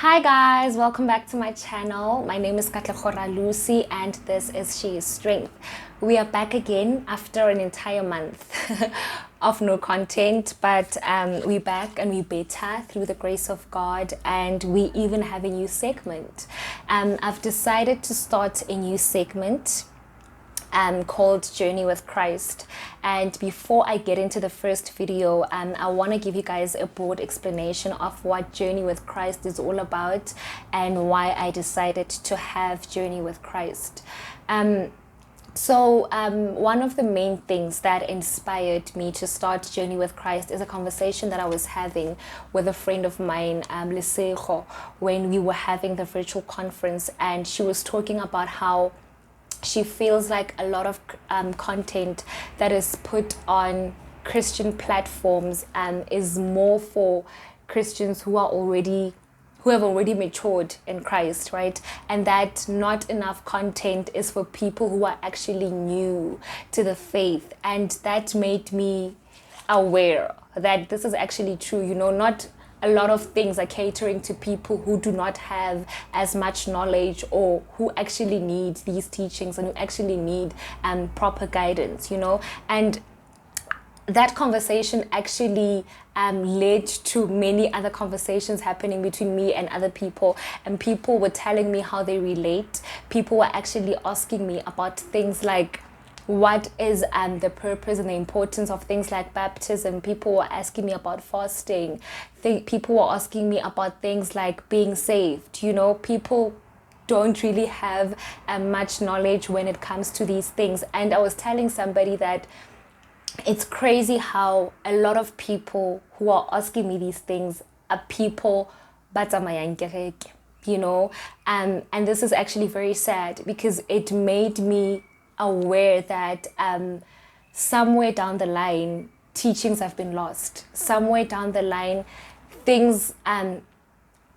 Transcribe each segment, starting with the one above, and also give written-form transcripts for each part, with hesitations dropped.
Hi guys, welcome back to my channel. My name is Katlego Lucy and this is She is Strength. We are back again after an entire month of no content, but we're back and we're better through the grace of God, and we even have a new segment. I've decided to start a new segment called Journey with Christ. And before I get into the first video, I want to give you guys a broad explanation of what Journey with Christ is all about and why I decided to have Journey with Christ. So one of the main things that inspired me to start Journey with Christ is a conversation that I was having with a friend of mine, Lesego, when we were having the virtual conference, and she was talking about how she feels like a lot of content that is put on Christian platforms is more for Christians who have already matured in Christ, right? And that not enough content is for people who are actually new to the faith. And that made me aware that this is actually true. You know, not a lot of things are catering to people who do not have as much knowledge, or who actually need these teachings and who actually need proper guidance, you know. And that conversation actually led to many other conversations happening between me and other people, and people were telling me how they relate. People were actually asking me about things like, what is the purpose and the importance of things like baptism. People were asking me about fasting. People were asking me about things like being saved. You know, people don't really have much knowledge when it comes to these things. And I was telling somebody that it's crazy how a lot of people who are asking me these things are people you know, and this is actually very sad, because it made me aware that somewhere down the line teachings have been lost. Somewhere down the line things are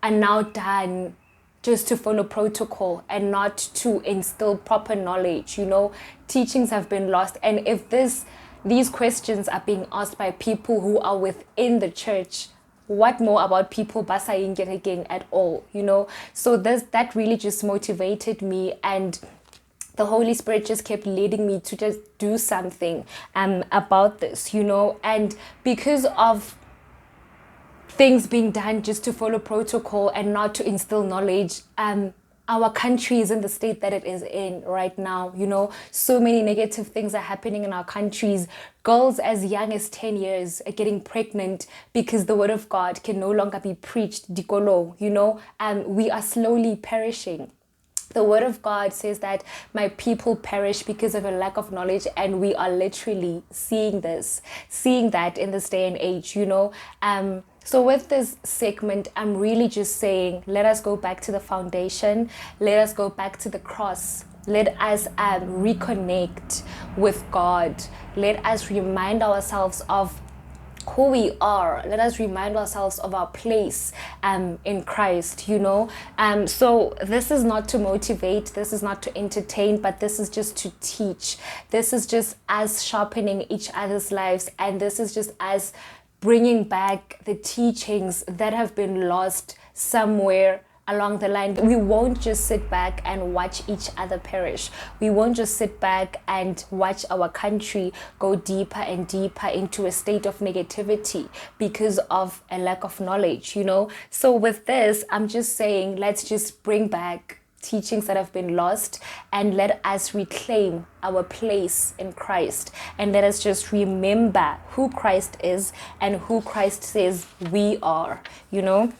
now done just to follow protocol and not to instill proper knowledge. You know, teachings have been lost. And if these questions are being asked by people who are within the church, what more about people basaying at all, you know? So that really just motivated me, and the Holy Spirit just kept leading me to just do something about this, you know. And because of things being done just to follow protocol and not to instill knowledge, our country is in the state that it is in right now, you know. So many negative things are happening in our countries. Girls as young as 10 years are getting pregnant because the word of God can no longer be preached, dikolo, you know. We are slowly perishing. The word of God says that my people perish because of a lack of knowledge, and we are literally seeing that in this day and age, you know. So with this segment, I'm really just saying, let us go back to the foundation. Let us go back to the cross. Let us reconnect with God. Let us remind ourselves of who we are. Let us remind ourselves of our place in Christ, you know. So this is not to motivate, this is not to entertain, but this is just to teach. This is just us sharpening each other's lives, and this is just us bringing back the teachings that have been lost somewhere along the line. We won't just sit back and watch each other perish. We won't just sit back and watch our country go deeper and deeper into a state of negativity because of a lack of knowledge, you know. So with this, I'm just saying, let's just bring back teachings that have been lost, and let us reclaim our place in Christ, and let us just remember who Christ is and who Christ says we are, you know.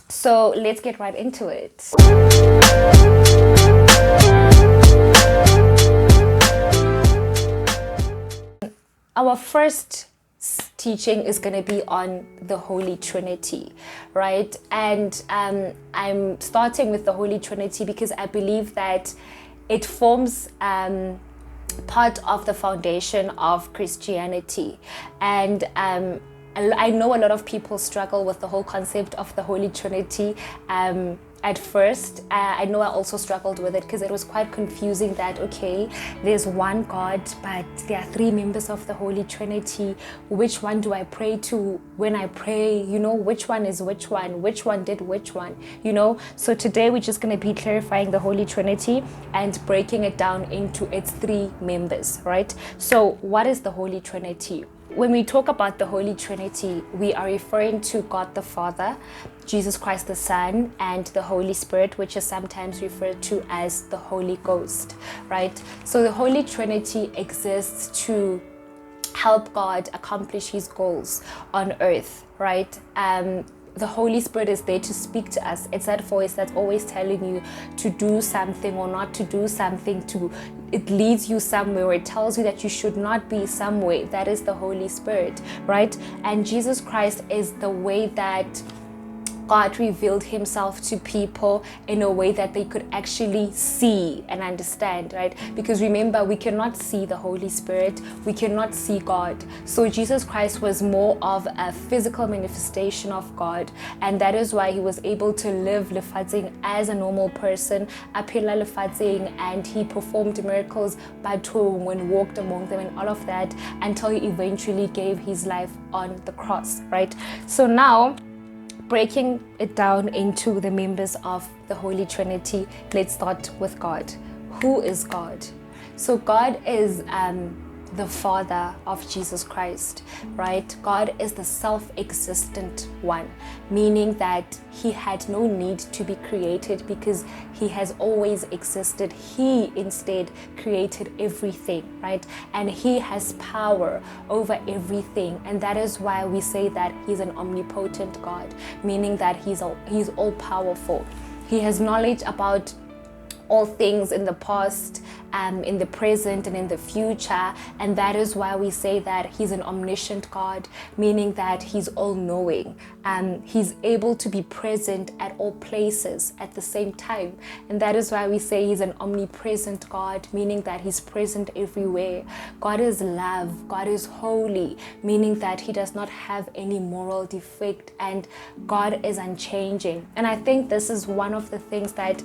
So let's get right into it. Our first teaching is going to be on the Holy Trinity, right? And I'm starting with the Holy Trinity because I believe that it forms part of the foundation of Christianity. And I know a lot of people struggle with the whole concept of the Holy Trinity. at first. I know I also struggled with it because it was quite confusing that, okay, there's one God, but there are three members of the Holy Trinity. Which one do I pray to when I pray? You know, which one is which one? Which one did which one? You know, so today we're just going to be clarifying the Holy Trinity and breaking it down into its three members, right? So what is the Holy Trinity? When we talk about the Holy Trinity, we are referring to God the Father, Jesus Christ the Son, and the Holy Spirit, which is sometimes referred to as the Holy Ghost, right? So the Holy Trinity exists to help God accomplish his goals on earth, right? The Holy Spirit is there to speak to us. It's that voice that's always telling you to do something or not to do something. It leads you somewhere, or it tells you that you should not be somewhere. That is the Holy Spirit, right? And Jesus Christ is the way that God revealed himself to people in a way that they could actually see and understand, right? Because remember, we cannot see the Holy Spirit, we cannot see God. So Jesus Christ was more of a physical manifestation of God, and that is why he was able to live lefatsing as a normal person, aphela lefatseng, and he performed miracles by tomb when walked among them and all of that, until he eventually gave his life on the cross, right? So now, breaking it down into the members of the Holy Trinity, let's start with God. Who is God? So God is the Father of Jesus Christ, right? God is the self-existent one, meaning that he had no need to be created because he has always existed. He instead created everything, right? And he has power over everything. And that is why we say that he's an omnipotent God, meaning that he's all powerful. He has knowledge about all things in the past, in the present, and in the future. And that is why we say that he's an omniscient God, meaning that he's all-knowing. He's able to be present at all places at the same time. And that is why we say he's an omnipresent God, meaning that he's present everywhere. God is love. God is holy, meaning that he does not have any moral defect, and God is unchanging. And I think this is one of the things that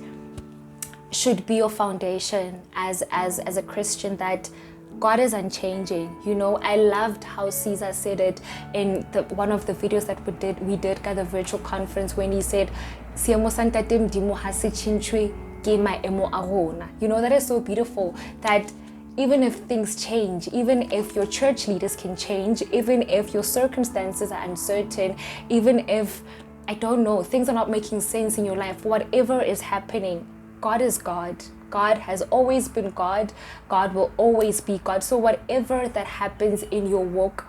should be your foundation as a Christian, that God is unchanging. You know, I loved how Caesar said it in one of the videos that we did at the virtual conference, when he said, "Seemo sa Ntate Modimo ha se tjhentjhwe ke maemo a rona." You know, that is so beautiful, that even if things change, even if your church leaders can change, even if your circumstances are uncertain, even if, I don't know, things are not making sense in your life, whatever is happening, God is God. God has always been God. God will always be God. So whatever that happens in your walk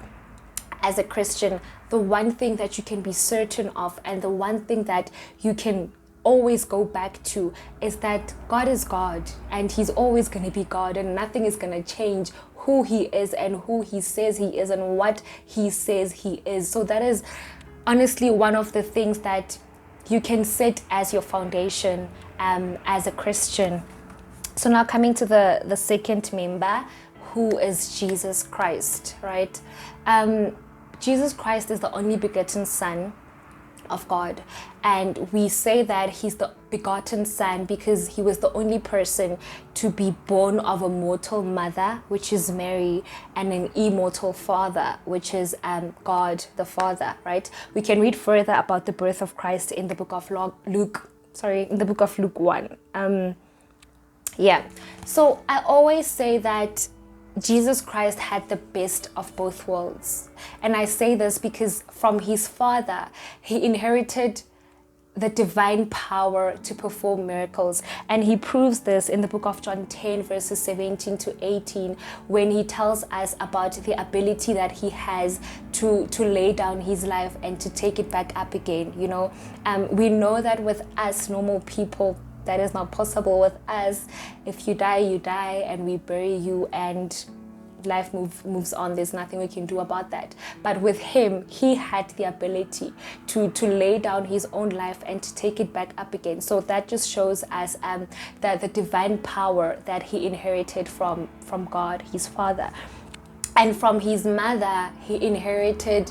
as a Christian, the one thing that you can be certain of, and the one thing that you can always go back to, is that God is God, and he's always going to be God, and nothing is going to change who he is and who he says he is and what he says he is. So that is honestly one of the things that you can set as your foundation as a Christian. So now coming to the second member, who is Jesus Christ, right? Jesus Christ is the only begotten Son of God, and we say that he's the begotten Son because he was the only person to be born of a mortal mother, which is Mary, and an immortal father, which is God the Father, right? We can read further about the birth of Christ in the book of Luke 1. So I always say that Jesus Christ had the best of both worlds. And I say this because from his Father, he inherited the divine power to perform miracles. And he proves this in the book of John 10, verses 17 to 18, when he tells us about the ability that he has to lay down his life and to take it back up again. You know, we know that with us normal people, that is not possible. With us, if you die, you die, and we bury you, and life moves on. There's nothing we can do about that. But with him, he had the ability to lay down his own life and to take it back up again. So that just shows us that the divine power that he inherited from God, his Father. And from his mother, he inherited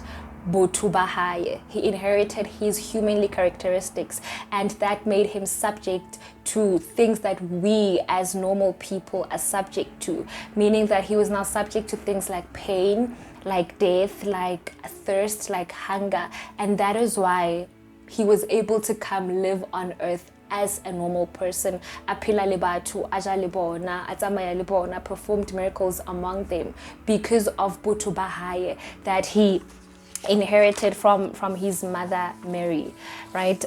botho ba hae. He inherited his humanly characteristics, and that made him subject to things that we as normal people are subject to, meaning that he was now subject to things like pain, like death, like thirst, like hunger. And that is why he was able to come live on earth as a normal person, a phela le batho, a ja le bona, a tsamaya le bona, performed miracles among them because of botho ba hae that he inherited from his mother Mary, right?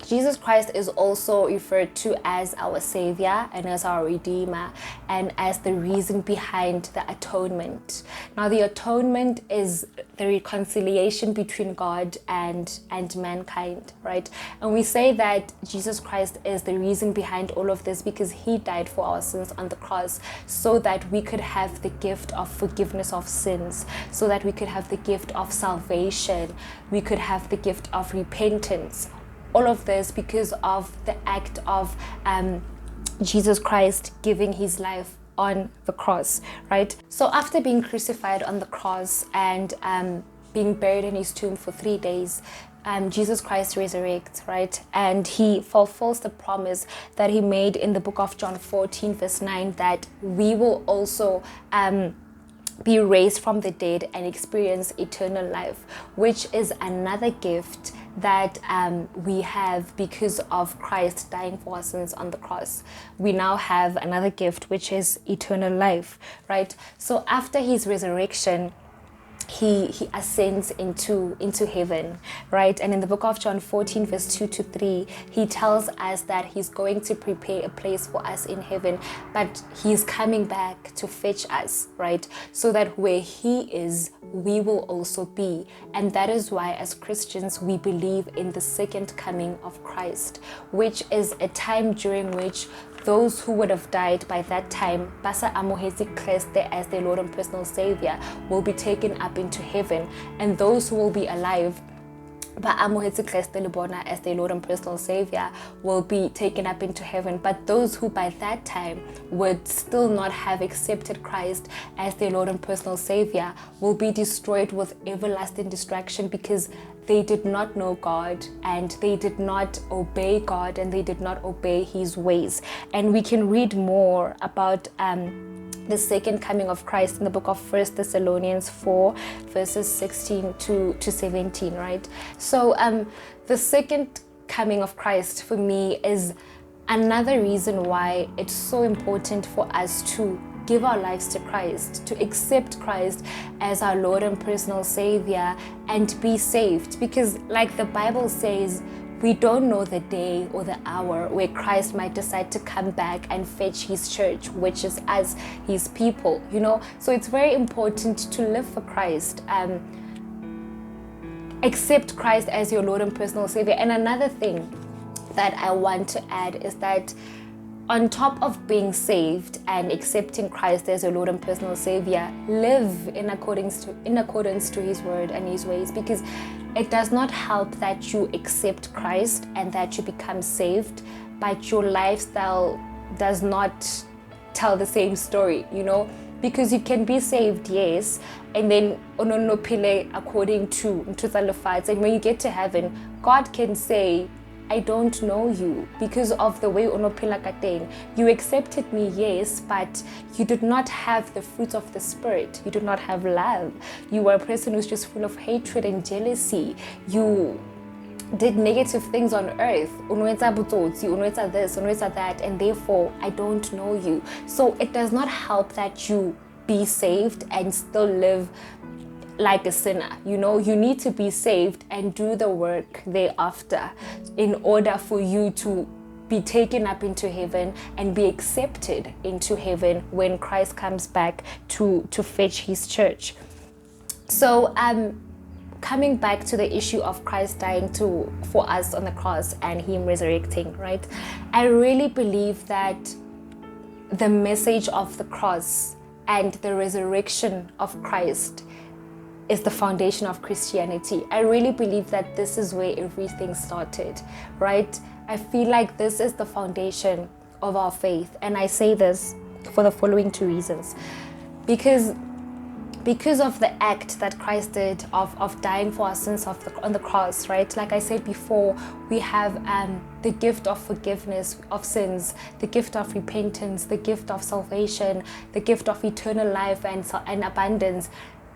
Jesus Christ is also referred to as our Savior and as our Redeemer and as the reason behind the atonement. Now, the atonement is the reconciliation between God and mankind, right? And we say that Jesus Christ is the reason behind all of this because he died for our sins on the cross so that we could have the gift of forgiveness of sins, so that we could have the gift of salvation, we could have the gift of repentance. All of this because of the act of Jesus Christ giving his life on the cross, right? So after being crucified on the cross and being buried in his tomb for 3 days, Jesus Christ resurrects, right? And he fulfills the promise that he made in the book of John 14 verse 9 that we will also be raised from the dead and experience eternal life, which is another gift that we have because of Christ dying for our sins on the cross. We now have another gift, which is eternal life, right? So after his resurrection, he ascends into heaven, right? And in the book of John 14 verse 2 to 3, he tells us that he's going to prepare a place for us in heaven, but he's coming back to fetch us, right? So that where he is, we will also be. And that is why as Christians we believe in the second coming of Christ, which is a time during which those who would have died by that time, basa amohetse Kriste as their Lord and personal Savior, will be taken up into heaven, and those who will be alive, ba amohetse Kriste le bona as their Lord and personal Savior, will be taken up into heaven. But those who by that time would still not have accepted Christ as their Lord and personal Savior will be destroyed with everlasting destruction because they did not know God and they did not obey God and they did not obey his ways. And we can read more about the second coming of Christ in the book of 1 Thessalonians 4 verses 16 to 17, right? So the second coming of Christ for me is another reason why it's so important for us to give our lives to Christ, to accept Christ as our Lord and personal Savior and be saved. Because like the Bible says, we don't know the day or the hour where Christ might decide to come back and fetch his church, which is us, his people, you know. So it's very important to live for Christ. Accept Christ as your Lord and personal Savior. And another thing that I want to add is that on top of being saved and accepting Christ as your Lord and personal Savior, live in accordance to his word and his ways, because it does not help that you accept Christ and that you become saved, but your lifestyle does not tell the same story, you know, because you can be saved, yes, and then according to and when you get to heaven, God can say, I don't know you because of the way onophela ka teng. You accepted me, yes, but you did not have the fruits of the Spirit. You did not have love. You were a person who's just full of hatred and jealousy. You did negative things on earth. Unwetsa butsotsi, unwetsa this, unwetsa that, and therefore I don't know you. So it does not help that you be saved and still live like a sinner. You know, you need to be saved and do the work thereafter in order for you to be taken up into heaven and be accepted into heaven when Christ comes back to fetch his church. So coming back to the issue of Christ dying for us on the cross and him resurrecting, right? I really believe that the message of the cross and the resurrection of Christ is the foundation of Christianity. I really believe that this is where everything started, right? I feel like this is the foundation of our faith. And I say this for the following two reasons. Because because of the act that Christ did of dying for our sins on the cross, right? Like I said before, we have the gift of forgiveness of sins, the gift of repentance, the gift of salvation, the gift of eternal life and abundance.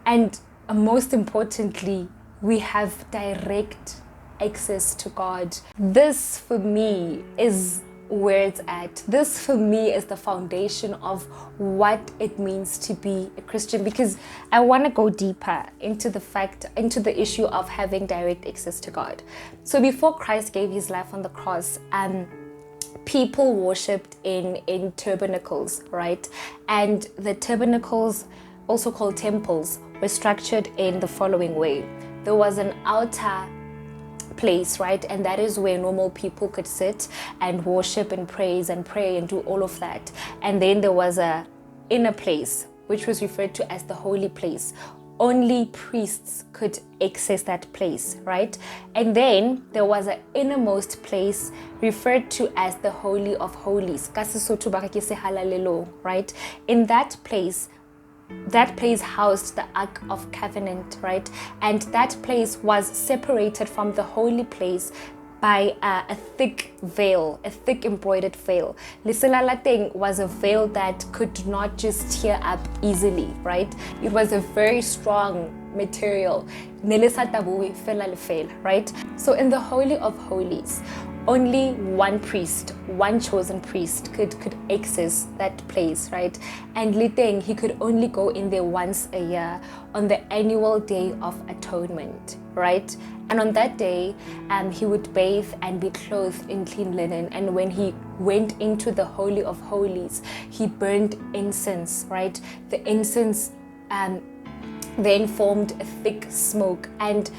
And most importantly, we have direct access to God. This for me is where it's at. This for me is the foundation of what it means to be a Christian, because I want to go deeper into the issue of having direct access to God. So before Christ gave his life on the cross, people worshipped in tabernacles, right? And the tabernacles, also called temples, were structured in the following way. There was an outer place, right? And that is where normal people could sit and worship and praise and pray and do all of that. And then there was a inner place, which was referred to as the holy place. Only priests could access that place, right? And then there was an innermost place referred to as the Holy of Holies, right? In that place housed the Ark of Covenant, right? And that place was separated from the holy place by a thick veil, a thick embroidered veil. Lesela thing was a veil that could not just tear up easily, right? It was a very strong material, right? So in the Holy of Holies, only one priest, one chosen priest could access that place, right? And Liteng, he could only go in there once a year on the annual Day of Atonement, right? And on that day, he would bathe and be clothed in clean linen. And when he went into the Holy of Holies, he burned incense, right? The incense then formed a thick smoke and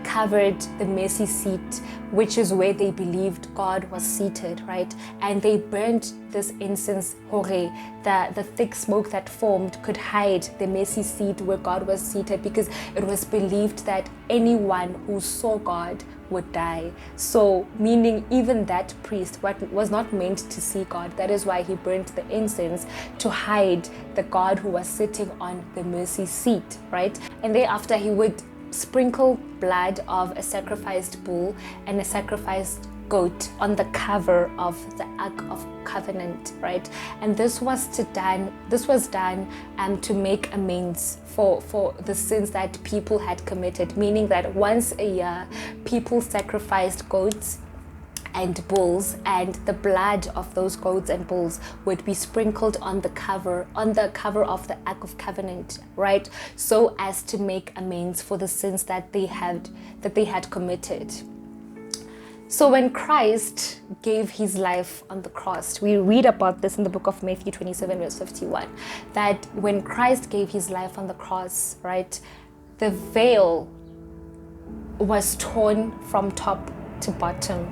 covered the mercy seat, which is where they believed God was seated, right? And they burnt this incense, the thick smoke that formed could hide the mercy seat where God was seated, because it was believed that anyone who saw God would die. So meaning even that priest was not meant to see God. That is why he burnt the incense, to hide the God who was sitting on the mercy seat, right? And thereafter he would sprinkle blood of a sacrificed bull and a sacrificed goat on the cover of the Ark of Covenant, right? And this was done to make amends for the sins that people had committed, meaning that once a year people sacrificed goats and bulls, and the blood of those goats and bulls would be sprinkled on the cover of the Ark of Covenant, right? So as to make amends for the sins that they had committed. So when Christ gave his life on the cross, we read about this in the book of Matthew 27 verse 51, that when Christ gave his life on the cross, right, the veil was torn from top to bottom,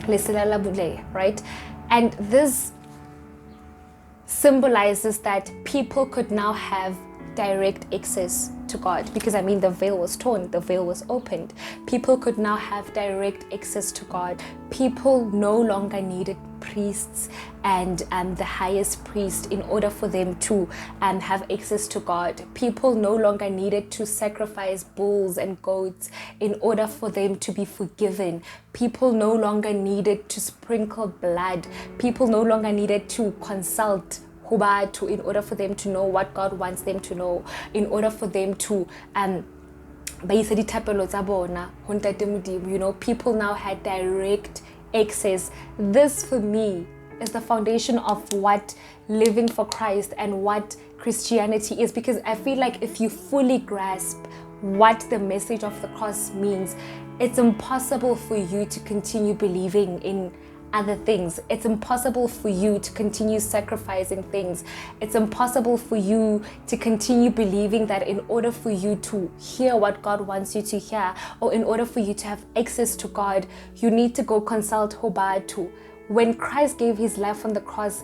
right? And this symbolizes that people could now have direct access to God, because the veil was torn, the veil was opened. People could now have direct access to God. People no longer needed priests and the highest priest in order for them to have access to God. People no longer needed to sacrifice bulls and goats in order for them to be forgiven. People no longer needed to sprinkle blood. People no longer needed to consult in order for them to know what God wants them to know, in order for them to people now had direct access. This for me is the foundation of what living for Christ and what Christianity is, because I feel like if you fully grasp what the message of the cross means, it's impossible for you to continue believing in other things. It's impossible for you to continue sacrificing things. It's impossible for you to continue believing that in order for you to hear what God wants you to hear, or in order for you to have access to God, you need to go consult Hobatu. When Christ gave his life on the cross,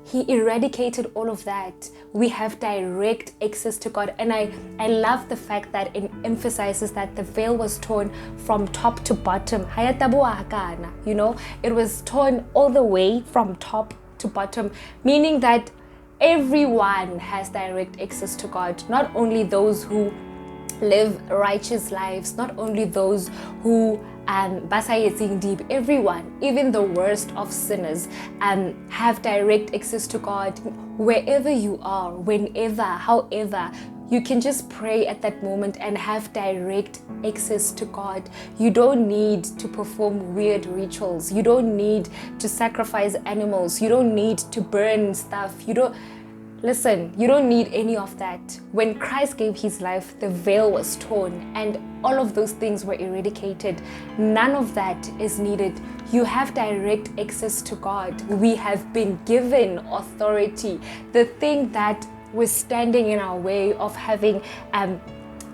he eradicated all of that. We have direct access to God. And I love the fact that it emphasizes that the veil was torn from top to bottom. It was torn all the way from top to bottom, meaning that Everyone has direct access to God, not only those who live righteous lives, not only those who basayetsing deep. Everyone, even the worst of sinners, have direct access to God. Wherever you are, whenever, however, you can just pray at that moment and have direct access to God. You don't need to perform weird rituals. You don't need to sacrifice animals. You don't need to burn stuff. Listen, you don't need any of that. When Christ gave his life, the veil was torn and all of those things were eradicated. None of that is needed. You have direct access to God. We have been given authority. The thing that was standing in our way of having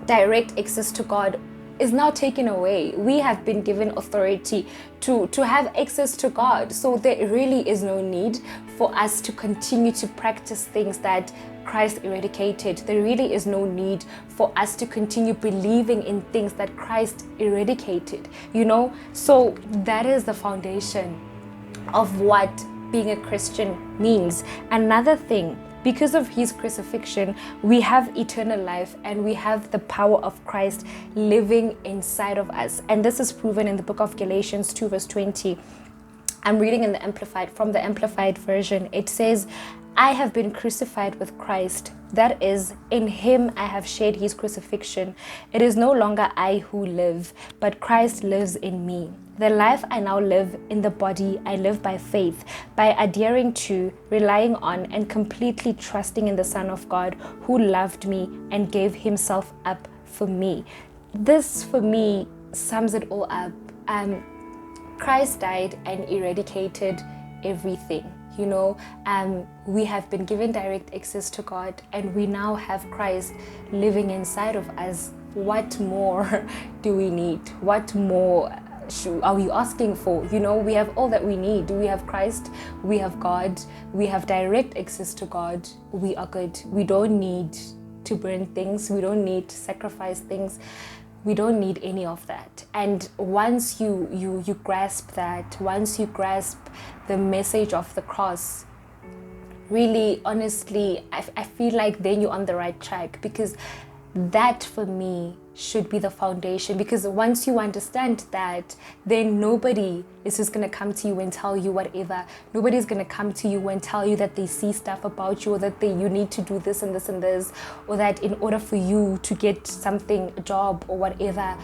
direct access to God is now taken away. We have been given authority to have access to God. So there really is no need for us to continue to practice things that Christ eradicated. There really is no need for us to continue believing in things that Christ eradicated, So that is the foundation of what being a Christian means. Another thing, because of his crucifixion, we have eternal life and we have the power of Christ living inside of us. And this is proven in the book of Galatians 2 verse 20. I'm reading from the Amplified version. It says, I have been crucified with Christ. That is, in him I have shared his crucifixion. It is no longer I who live, but Christ lives in me. The life I now live in the body, I live by faith, by adhering to, relying on, and completely trusting in the Son of God who loved me and gave himself up for me. This, for me, sums it all up. Christ died and eradicated everything. We have been given direct access to God and we now have Christ living inside of us. What more do we need? What more are we asking for? We have all that we need. We have Christ, we have God, we have direct access to God. We are good. We don't need to burn things. We don't need to sacrifice things. We don't need any of that. And once you grasp that, once you grasp the message of the cross, really, honestly, I feel like then you're on the right track, because that for me should be the foundation. Because once you understand that, then nobody is just going to come to you and tell you whatever. Nobody's going to come to you and tell you that they see stuff about you, or that you need to do this and this and this, or that in order for you to get something, a job or whatever,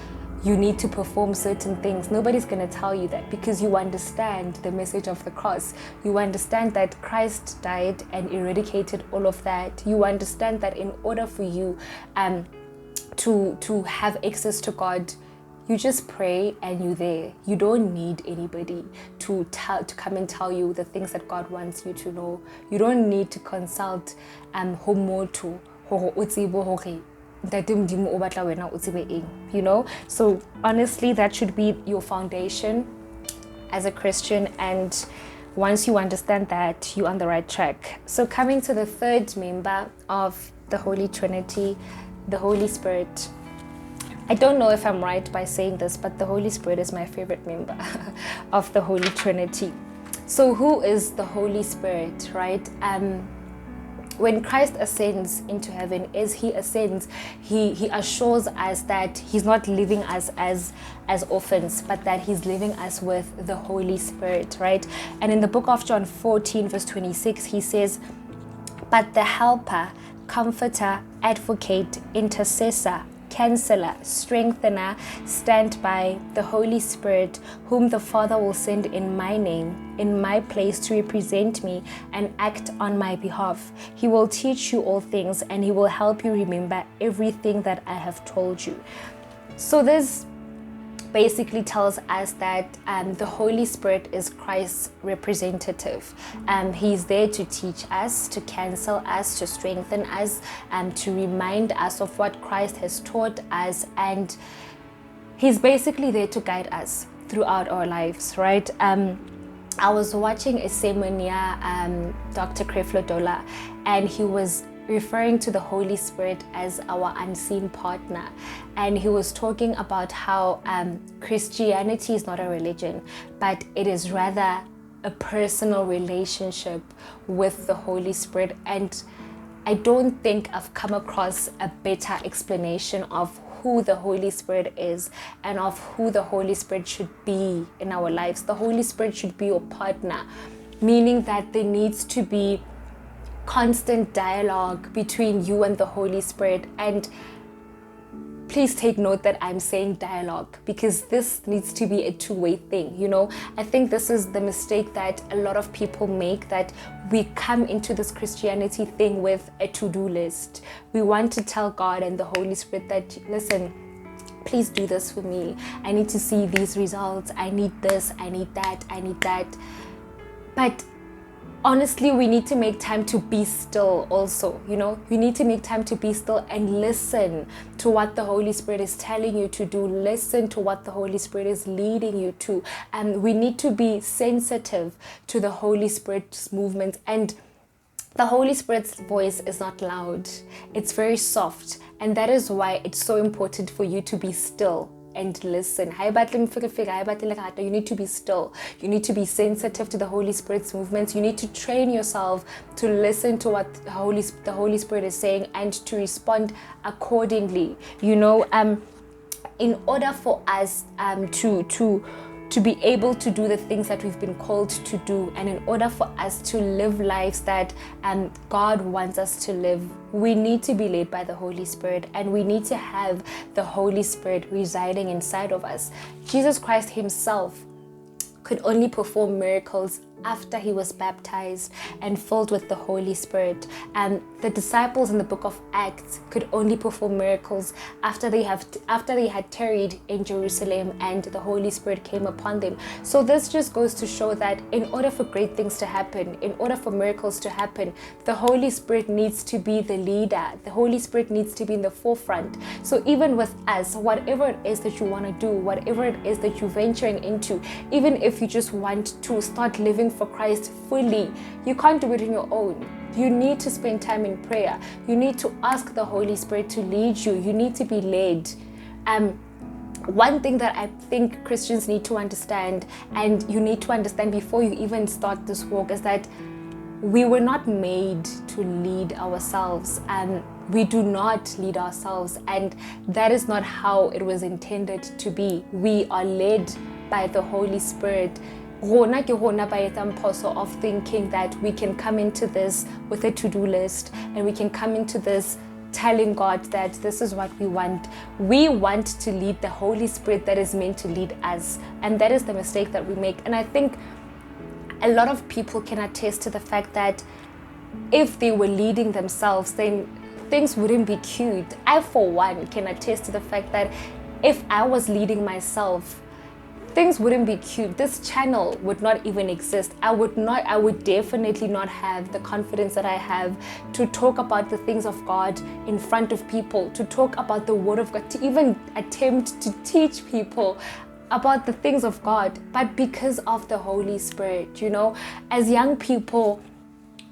you need to perform certain things. Nobody's going to tell you that, because you understand the message of the cross. You understand that Christ died and eradicated all of that. You understand that in order for you to have access to God, you just pray and you're there. You don't need anybody to come and tell you the things that God wants you to know. You don't need to consult homoto. So honestly, that should be your foundation as a Christian, and once you understand that, you're on the right track. So coming to the third member of the Holy Trinity, the Holy Spirit. I don't know if I'm right by saying this, but the Holy Spirit is my favorite member of the Holy Trinity. So who is the Holy Spirit, right? When Christ ascends into heaven, as he ascends, he assures us that he's not leaving us as orphans, but that he's leaving us with the Holy Spirit, right? And in the book of John 14 verse 26, he says, but the Helper, Comforter, Advocate, Intercessor, Counselor, Strengthener, stand by, the Holy Spirit, whom the Father will send in my name, in my place, to represent me and act on my behalf. He will teach you all things, and he will help you remember everything that I have told you. So this basically tells us that the Holy Spirit is Christ's representative. He's there to teach us, to counsel us, to strengthen us, to remind us of what Christ has taught us, and he's basically there to guide us throughout our lives, right? I was watching a sermon near Dr. Creflo Dollar, and he was referring to the Holy Spirit as our unseen partner. And he was talking about how Christianity is not a religion, but it is rather a personal relationship with the Holy Spirit. And I don't think I've come across a better explanation of who the Holy Spirit is and of who the Holy Spirit should be in our lives. The Holy Spirit should be your partner, meaning that there needs to be constant dialogue between you and the Holy Spirit. And please take note that I'm saying dialogue, because this needs to be a two-way thing. I think this is the mistake that a lot of people make, that we come into this Christianity thing with a to-do list. We want to tell God and the Holy Spirit that, listen, please do this for me. I need to see these results. I need this, I need that, I need that. But honestly, we need to make time to be still also. You need to make time to be still and listen to what the Holy Spirit is telling you to do. Listen to what the Holy Spirit is leading you to. And we need to be sensitive to the Holy Spirit's movement. And the Holy Spirit's voice is not loud. It's very soft. And that is why it's so important for you to be still and listen. You need to be still. You need to be sensitive to the Holy Spirit's movements. You need to train yourself to listen to what the Holy Spirit is saying and to respond accordingly. In order for us to be able to do the things that we've been called to do, and in order for us to live lives that God wants us to live, we need to be led by the Holy Spirit, and we need to have the Holy Spirit residing inside of us. Jesus Christ himself could only perform miracles after he was baptized and filled with the Holy Spirit. And the disciples in the book of Acts could only perform miracles after they had tarried in Jerusalem and the Holy Spirit came upon them. So this just goes to show that in order for great things to happen, in order for miracles to happen, the Holy Spirit needs to be the leader. The Holy Spirit needs to be in the forefront. So even with us, whatever it is that you want to do, whatever it is that you're venturing into, even if you just want to start living for Christ fully, you can't do it on your own. You need to spend time in prayer. You need to ask the Holy Spirit to lead you. You need to be led. One thing that I think Christians need to understand, and you need to understand before you even start this walk, is that we were not made to lead ourselves, and we do not lead ourselves, and that is not how it was intended to be. We are led by the Holy Spirit. Of thinking that we can come into this with a to-do list, and we can come into this telling God that this is what we want. We want to lead the Holy Spirit that is meant to lead us, and that is the mistake that we make. And I think a lot of people can attest to the fact that if they were leading themselves, then things wouldn't be cute. I, for one, can attest to the fact that if I was leading myself, things wouldn't be cute. This channel would not even exist. I would definitely not have the confidence that I have to talk about the things of God in front of people, to talk about the Word of God, to even attempt to teach people about the things of God. But because of the Holy Spirit, as young people,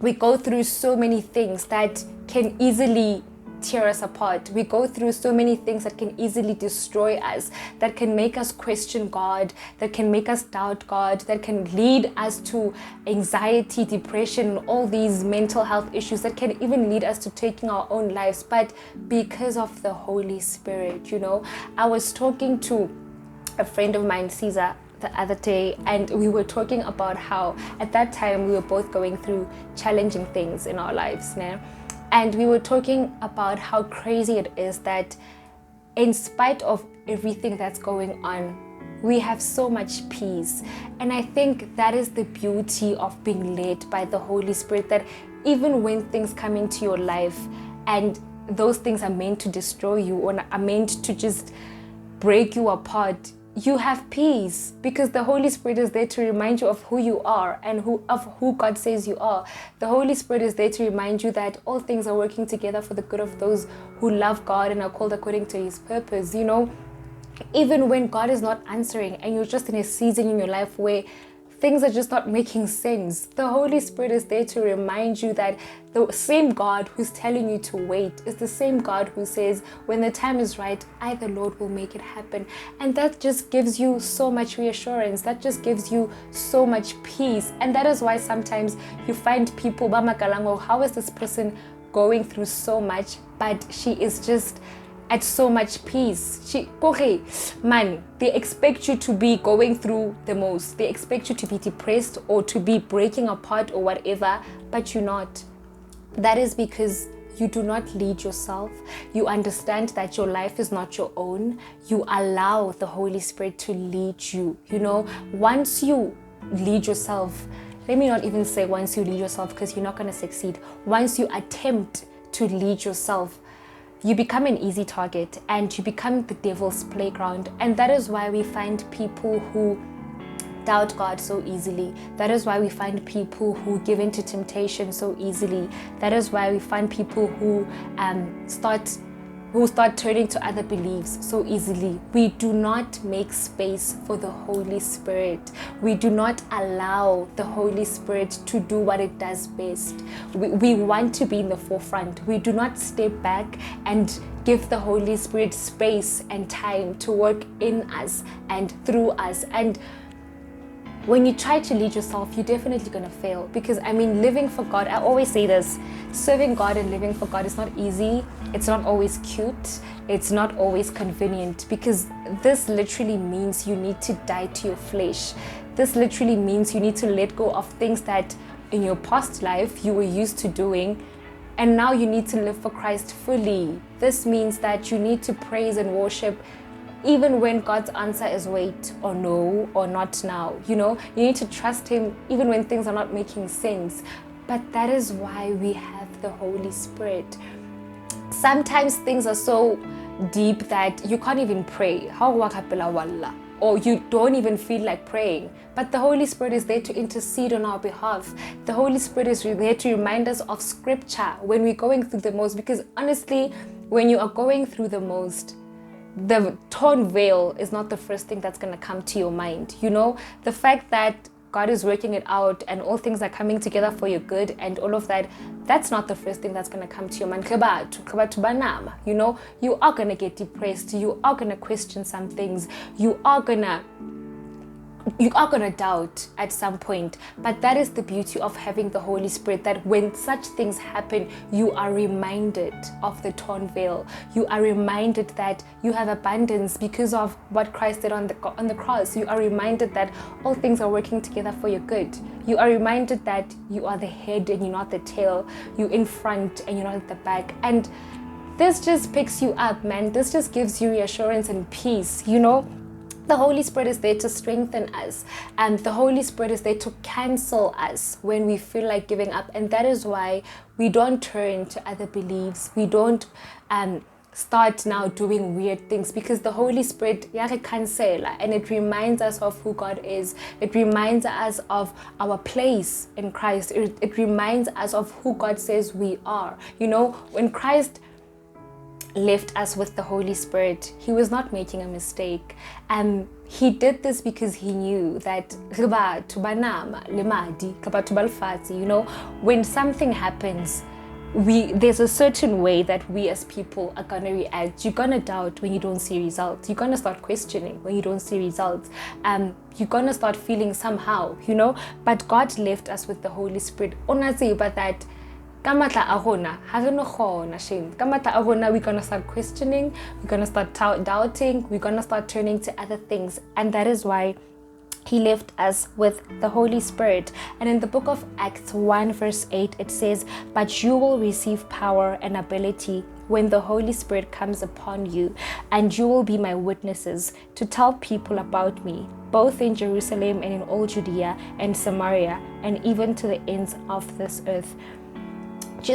we go through so many things that can easily tear us apart. We go through so many things that can easily destroy us, that can make us question God, that can make us doubt God, that can lead us to anxiety, depression, all these mental health issues that can even lead us to taking our own lives. But because of the Holy Spirit, I was talking to a friend of mine, Caesar, the other day, and we were talking about how at that time we were both going through challenging things in our lives now. And we were talking about how crazy it is that in spite of everything that's going on, we have so much peace. And I think that is the beauty of being led by the Holy Spirit, that even when things come into your life and those things are meant to destroy you or are meant to just break you apart, you have peace, because the Holy Spirit is there to remind you of who you are and of who God says you are. The Holy Spirit is there to remind you that all things are working together for the good of those who love God and are called according to His purpose. Even when God is not answering and you're just in a season in your life where things are just not making sense, the Holy Spirit is there to remind you that the same God who's telling you to wait is the same God who says, when the time is right, I, the Lord, will make it happen. And that just gives you so much reassurance. That just gives you so much peace. And that is why sometimes you find people, how is this person going through so much, but she is just at so much peace. They expect you to be going through the most. They expect you to be depressed or to be breaking apart or whatever, but you're not. That is because you do not lead yourself. You understand that your life is not your own. You allow the Holy Spirit to lead you. Once you lead yourself, let me not even say once you lead yourself, because you're not going to succeed. Once you attempt to lead yourself, you become an easy target and you become the devil's playground. And that is why we find people who doubt God so easily. That is why we find people who give into temptation so easily. That is why we find people who start turning to other beliefs so easily. We do not make space for the Holy Spirit. We do not allow the Holy Spirit to do what it does best. We want to be in the forefront. We do not step back and give the Holy Spirit space and time to work in us and through us. And when you try to lead yourself, you're definitely going to fail. Because living for God, I always say this, serving God and living for God is not easy. It's not always cute. It's not always convenient, because this literally means you need to die to your flesh. This literally means you need to let go of things that in your past life you were used to doing, and now you need to live for Christ fully. This means that you need to praise and worship even when God's answer is wait or no or not now. You need to trust Him even when things are not making sense. But that is why we have the Holy Spirit. Sometimes things are so deep that you can't even pray, or you don't even feel like praying. But the Holy Spirit is there to intercede on our behalf. The Holy Spirit is there to remind us of scripture when we're going through the most. Because honestly, when you are going through the most, the torn veil is not the first thing that's going to come to your mind. The fact that God is working it out and all things are coming together for your good and all of that, that's not the first thing that's going to come to your mind. You are going to get depressed. You are going to question some things. You are going to doubt at some point. But that is the beauty of having the Holy Spirit, that when such things happen, you are reminded of the torn veil. You are reminded that you have abundance because of what Christ did on the cross. You are reminded that all things are working together for your good. You are reminded that you are the head and you're not the tail. You're in front and you're not at the back. And this just picks you up, man. This just gives you reassurance and peace, The Holy Spirit is there to strengthen us, and the Holy Spirit is there to cancel us when we feel like giving up. And that is why we don't turn to other beliefs. We don't start now doing weird things, because the Holy Spirit cancela, and it reminds us of who God is. It reminds us of our place in Christ. It reminds us of who God says we are. When Christ left us with the Holy Spirit, He was not making a mistake. He did this because He knew that when something happens, there's a certain way that we as people are going to react. You're going to doubt when you don't see results. You're going to start questioning when you don't see results. You're going to start feeling somehow, But God left us with the Holy Spirit. But that we're gonna start questioning, we're gonna start doubting, we're gonna start turning to other things. And that is why He left us with the Holy Spirit. And in the book of Acts 1 verse 8, it says, "But you will receive power and ability when the Holy Spirit comes upon you, and you will be my witnesses to tell people about me, both in Jerusalem and in all Judea and Samaria, and even to the ends of this earth."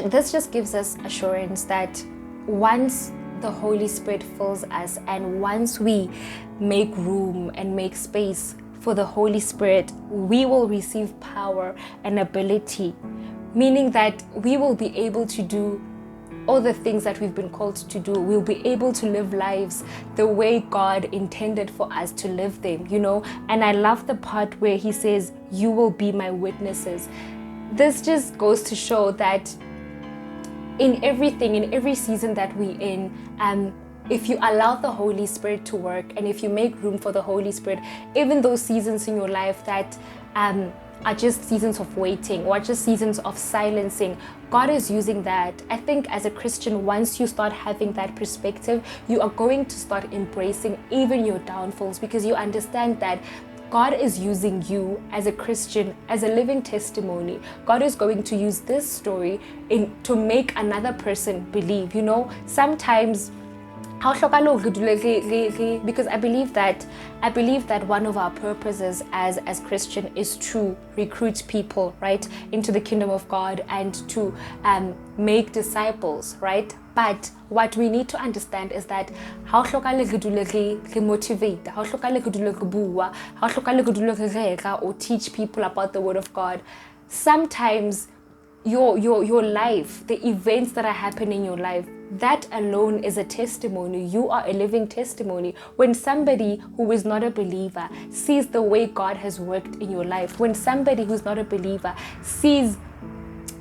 This just gives us assurance that once the Holy Spirit fills us, and once we make room and make space for the Holy Spirit, we will receive power and ability, meaning that we will be able to do all the things that we've been called to do, we'll be able to live lives the way God intended for us to live them, you know. And I love the part where he says, you will be my witnesses. This just goes to show that in everything, in every season that we're in, if you allow the Holy Spirit to work, and if you make room for the Holy Spirit, even those seasons in your life that are just seasons of waiting or just seasons of silencing, God is using that. I think as a Christian, once you start having that perspective, you are going to start embracing even your downfalls, because you understand that God is using you as a Christian, as a living testimony. God is going to use this story to make another person believe. You know, sometimes, because I believe that one of our purposes as Christian is to recruit people, right, into the kingdom of God and to make disciples, right? But what we need to understand is that or teach people about the word of God. Sometimes your life, the events that are happening in your life, that alone is a testimony. You are a living testimony. When somebody who is not a believer sees the way God has worked in your life, when somebody who's not a believer sees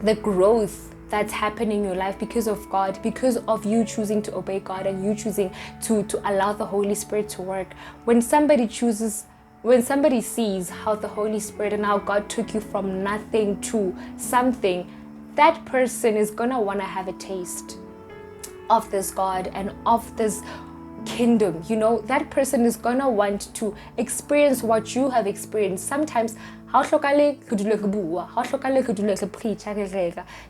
the growth that's happening in your life because of God, because of you choosing to obey God and you choosing to allow the Holy Spirit to work, when somebody sees how the Holy Spirit and how God took you from nothing to something, that person is gonna wanna have a taste of this God and of this kingdom. You know, that person is gonna want to experience what you have experienced. Sometimes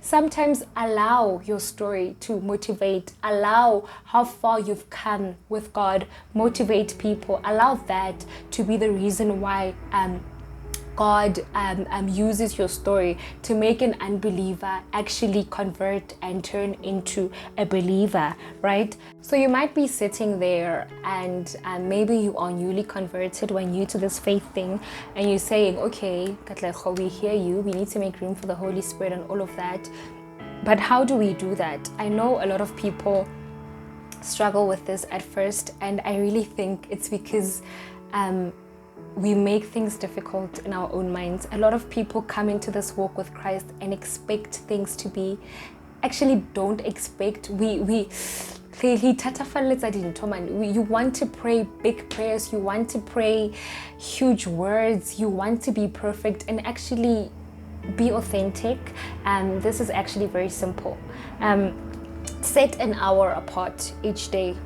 sometimes allow your story to motivate, allow how far you've come with God, motivate people, allow that to be the reason why God uses your story to make an unbeliever actually convert and turn into a believer, right? So you might be sitting there and maybe you are newly converted, we're new to this faith thing, and you're saying, okay, Katlego, we hear you, we need to make room for the Holy Spirit and all of that. But how do we do that? I know a lot of people struggle with this at first, and I really think it's because we make things difficult in our own minds. A lot of people come into this walk with Christ and expect things to be, actually don't expect. You want to pray big prayers, you want to pray huge words, you want to be perfect, and actually be authentic. This is actually very simple. Set an hour apart each day,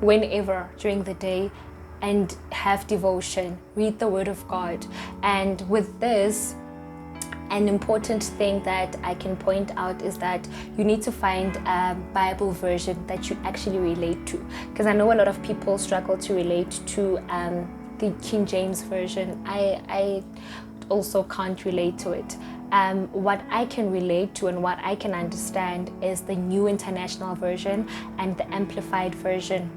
whenever during the day, and have devotion, read the word of God. And with this, an important thing that I can point out is that you need to find a Bible version that you actually relate to, because I know a lot of people struggle to relate to the King James version. I also can't relate to it. What I can relate to and what I can understand is the New International Version and the Amplified Version,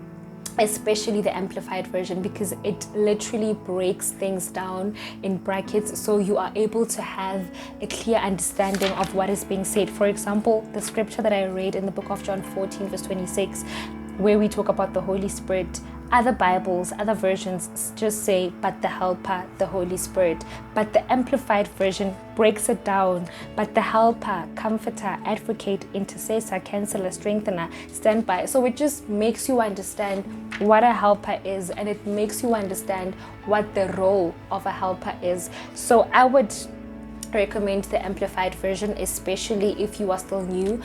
especially the Amplified Version, because it literally breaks things down in brackets, so you are able to have a clear understanding of what is being said. For example, the scripture that I read in the book of John 14 verse 26, where we talk about the Holy Spirit, other Bibles, other versions just say, but the Helper, the Holy Spirit. But the Amplified Version breaks it down. But the Helper, Comforter, Advocate, Intercessor, Counselor, Strengthener, Standby. So it just makes you understand what a helper is, and it makes you understand what the role of a helper is. So I would recommend the Amplified Version, especially if you are still new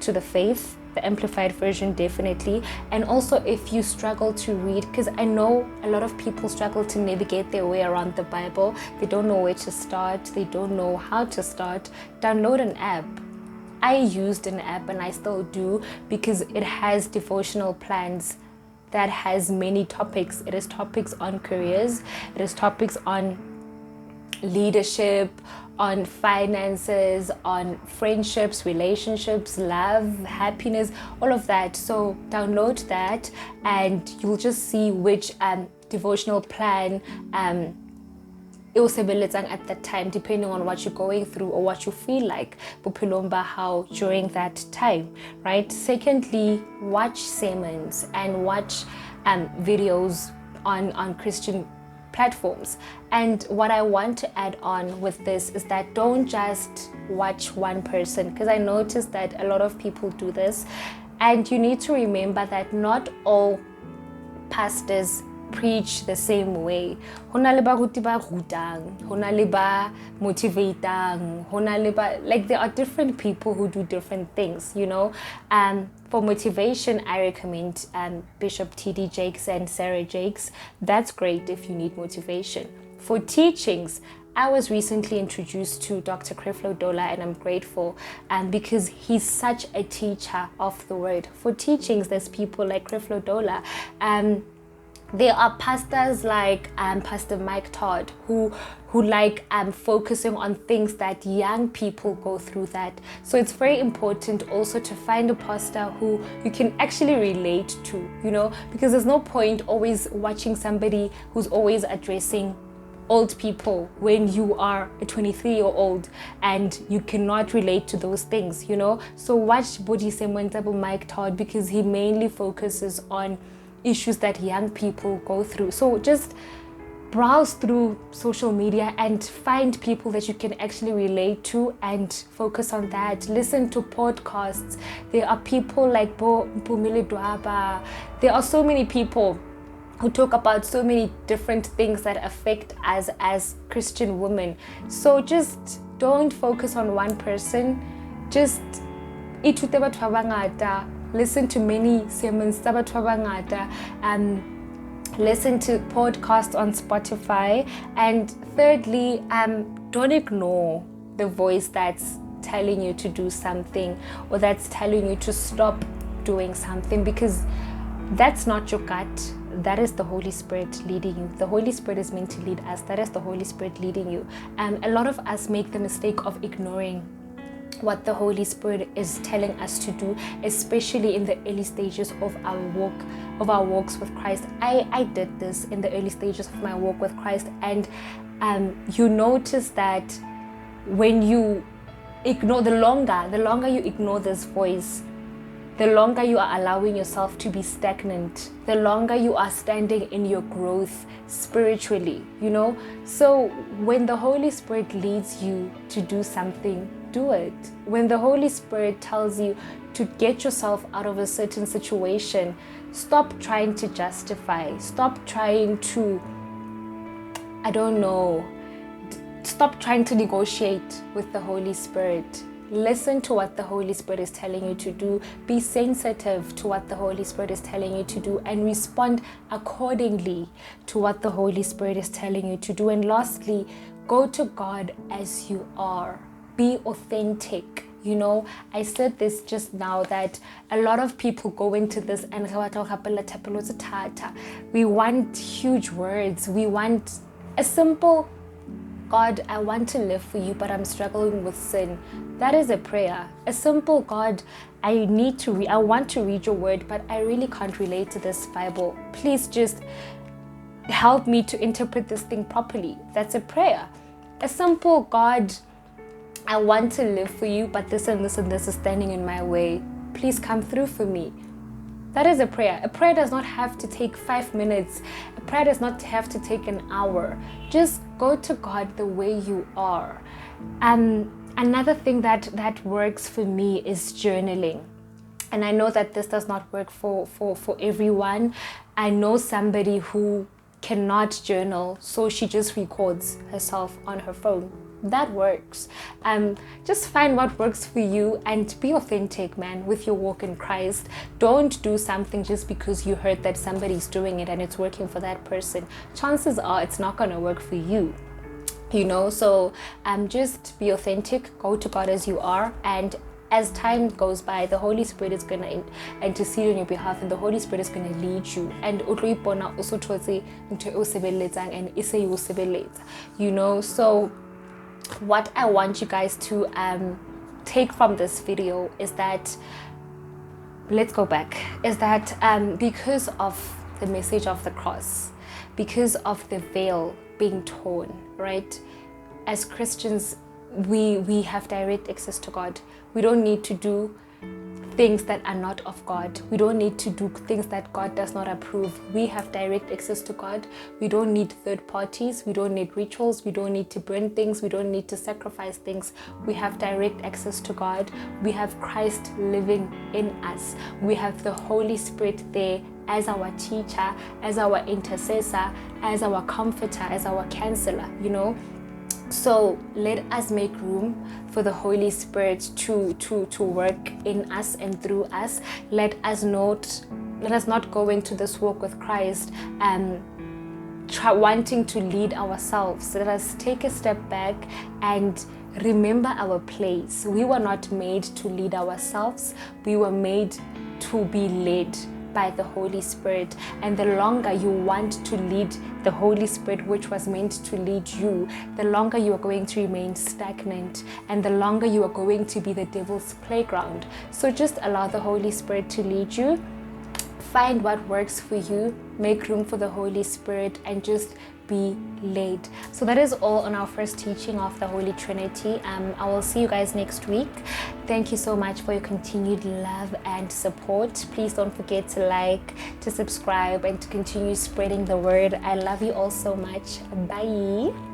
to the faith. The Amplified Version, definitely. And also if you struggle to read, because I know a lot of people struggle to navigate their way around the Bible. They don't know where to start, they don't know how to start. Download an app. I used an app and I still do, because it has devotional plans that has many topics. It is topics on careers, it is topics on leadership, on finances, on friendships, relationships, love, happiness, all of that. So download that and you'll just see which devotional plan e o sebeletsang at that time, depending on what you're going through or what you feel like bophelong ba hao during that time, right? Secondly, watch sermons and watch videos on Christian platforms. And what I want to add on with this is that don't just watch one person, because I noticed that a lot of people do this, and you need to remember that not all pastors preach the same way. Hona le baruti ba rutang, hona le ba motivatang, hona le ba, like there are different people who do different things, you know. For motivation, I recommend Bishop T.D. Jakes and Sarah Jakes. That's great if you need motivation. For teachings, I was recently introduced to Dr. Creflo Dollar, and I'm grateful because he's such a teacher of the word. For teachings, there's people like Creflo Dollar. There are pastors like Pastor Mike Todd who like focusing on things that young people go through that. So it's very important also to find a pastor who you can actually relate to, you know, because there's no point always watching somebody who's always addressing old people when you are a 23-year-old and you cannot relate to those things, you know. So watch Bodise Mwentabo Mike Todd because he mainly focuses on issues that young people go through. So just browse through social media and find people that you can actually relate to and focus on that. Listen to podcasts. There are people like Bo Mpumile Dwaba. There are so many people who talk about so many different things that affect us as Christian women. So just don't focus on one person. Just ithute batho ba bangata. Listen to many sermons tsa batho ba bangata, listen to podcasts on Spotify, and thirdly, don't ignore the voice that's telling you to do something or that's telling you to stop doing something, because that's not your gut. That is the Holy Spirit leading you. The Holy Spirit is meant to lead us. That is the Holy Spirit leading you. A lot of us make the mistake of ignoring what the Holy Spirit is telling us to do, especially in the early stages of our walks with Christ. I did this in the early stages of my walk with Christ, and you notice that when you ignore, the longer you ignore this voice, the longer you are allowing yourself to be stagnant, the longer you are standing in your growth spiritually, you know. So when the Holy Spirit leads you to do something, do it. When the Holy Spirit tells you to get yourself out of a certain situation, stop trying to justify. Stop trying to, stop trying to negotiate with the Holy Spirit. Listen to what the Holy Spirit is telling you to do. Be sensitive to what the Holy Spirit is telling you to do and respond accordingly to what the Holy Spirit is telling you to do. And lastly, go to God as you are. Be authentic. You know, I said this just now that a lot of people go into this and we want huge words. We want a simple, God, I want to live for you, but I'm struggling with sin. That is a prayer. A simple, God, I want to read your word, but I really can't relate to this Bible. Please just help me to interpret this thing properly. That's a prayer. A simple, God, I want to live for you, but this and this and this is standing in my way. Please come through for me. That is a prayer. A prayer does not have to take 5 minutes. A prayer does not have to take an hour. Just go to God the way you are. Another thing that works for me is journaling. And I know that this does not work for everyone. I know somebody who cannot journal, so she just records herself on her phone. That works. Just find what works for you and be authentic, man, with your walk in Christ. Don't do something just because you heard that somebody's doing it and it's working for that person. Chances are it's not going to work for you, you know. So just be authentic, go to God as you are, and as time goes by, the Holy Spirit is going to intercede on your behalf, and the Holy Spirit is going to lead you. And you know. So what I want you guys to take from this video is that, let's go back, is that because of the message of the cross, because of the veil being torn, right? As Christians, we have direct access to God. We don't need to do things that are not of God. We don't need to do things that God does not approve. We have direct access to God. We don't need third parties. We don't need rituals. We don't need to burn things. We don't need to sacrifice things. We have direct access to God. We have Christ living in us. We have the Holy Spirit there as our teacher, as our intercessor, as our comforter, as our counselor, you know. So let us make room for the Holy Spirit to work in us and through us. Let us not go into this walk with Christ wanting to lead ourselves. Let us take a step back and remember our place. We were not made to lead ourselves. We were made to be led by the Holy Spirit. And the longer you want to lead the Holy Spirit, which was meant to lead you, the longer you are going to remain stagnant, and the longer you are going to be the devil's playground. So just allow the Holy Spirit to lead you. Find what works for you, make room for the Holy Spirit, and just be led. So that is all on our first teaching of the Holy Trinity. I will see you guys next week. Thank you so much for your continued love and support. Please don't forget to like, to subscribe, and to continue spreading the word. I love you all so much. Bye.